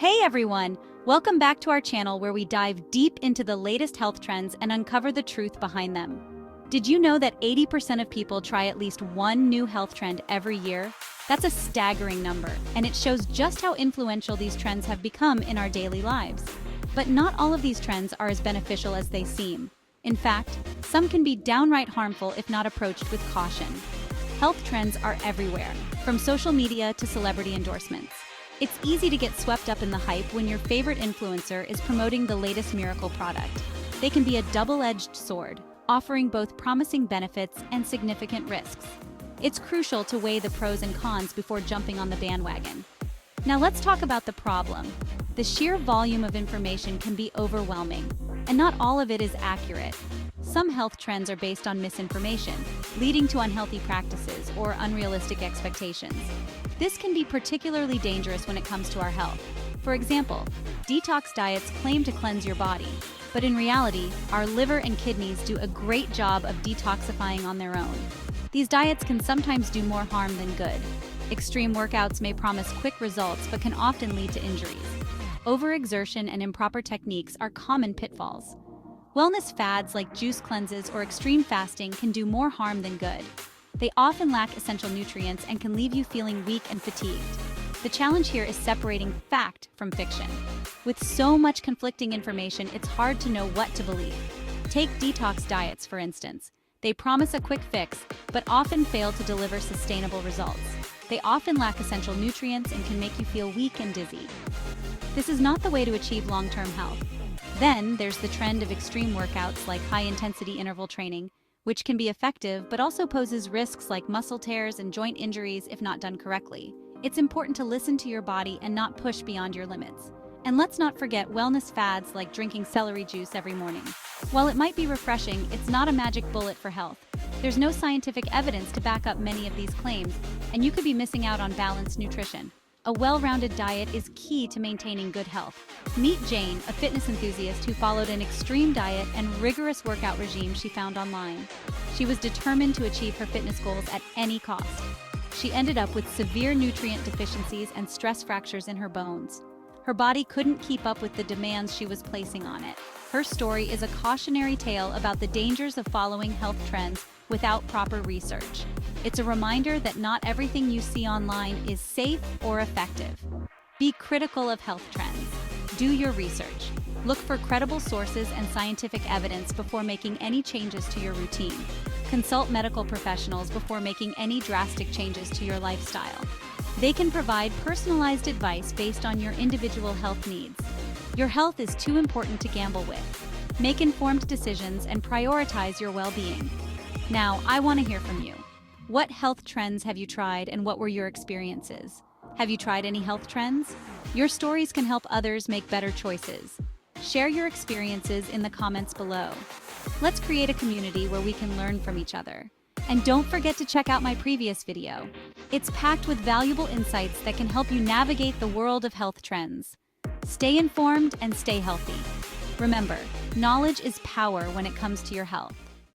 Hey everyone! Welcome back to our channel where we dive deep into the latest health trends and uncover the truth behind them. Did you know that 80% of people try at least one new health trend every year? That's a staggering number, and it shows just how influential these trends have become in our daily lives. But not all of these trends are as beneficial as they seem. In fact, some can be downright harmful if not approached with caution. Health trends are everywhere, from social media to celebrity endorsements. It's easy to get swept up in the hype when your favorite influencer is promoting the latest miracle product. They can be a double-edged sword, offering both promising benefits and significant risks. It's crucial to weigh the pros and cons before jumping on the bandwagon. Now let's talk about the problem. The sheer volume of information can be overwhelming, and not all of it is accurate. Some health trends are based on misinformation, leading to unhealthy practices or unrealistic expectations. This can be particularly dangerous when it comes to our health. For example, detox diets claim to cleanse your body, but in reality, our liver and kidneys do a great job of detoxifying on their own. These diets can sometimes do more harm than good. Extreme workouts may promise quick results but can often lead to injuries. Overexertion and improper techniques are common pitfalls. Wellness fads like juice cleanses or extreme fasting can do more harm than good. They often lack essential nutrients and can leave you feeling weak and fatigued. The challenge here is separating fact from fiction. With so much conflicting information, it's hard to know what to believe. Take detox diets, for instance. They promise a quick fix, but often fail to deliver sustainable results. They often lack essential nutrients and can make you feel weak and dizzy. This is not the way to achieve long-term health. Then there's the trend of extreme workouts like high-intensity interval training, which can be effective but also poses risks like muscle tears and joint injuries if not done correctly. It's important to listen to your body and not push beyond your limits. And let's not forget wellness fads like drinking celery juice every morning. While it might be refreshing, it's not a magic bullet for health. There's no scientific evidence to back up many of these claims, and you could be missing out on balanced nutrition. A well-rounded diet is key to maintaining good health. Meet Jane, a fitness enthusiast who followed an extreme diet and rigorous workout regime she found online. She was determined to achieve her fitness goals at any cost. She ended up with severe nutrient deficiencies and stress fractures in her bones. Her body couldn't keep up with the demands she was placing on it. Her story is a cautionary tale about the dangers of following health trends without proper research. It's a reminder that not everything you see online is safe or effective. Be critical of health trends. Do your research. Look for credible sources and scientific evidence before making any changes to your routine. Consult medical professionals before making any drastic changes to your lifestyle. They can provide personalized advice based on your individual health needs. Your health is too important to gamble with. Make informed decisions and prioritize your well-being. Now, I want to hear from you. What health trends have you tried and what were your experiences? Have you tried any health trends? Your stories can help others make better choices. Share your experiences in the comments below. Let's create a community where we can learn from each other. And don't forget to check out my previous video. It's packed with valuable insights that can help you navigate the world of health trends. Stay informed and stay healthy. Remember, knowledge is power when it comes to your health.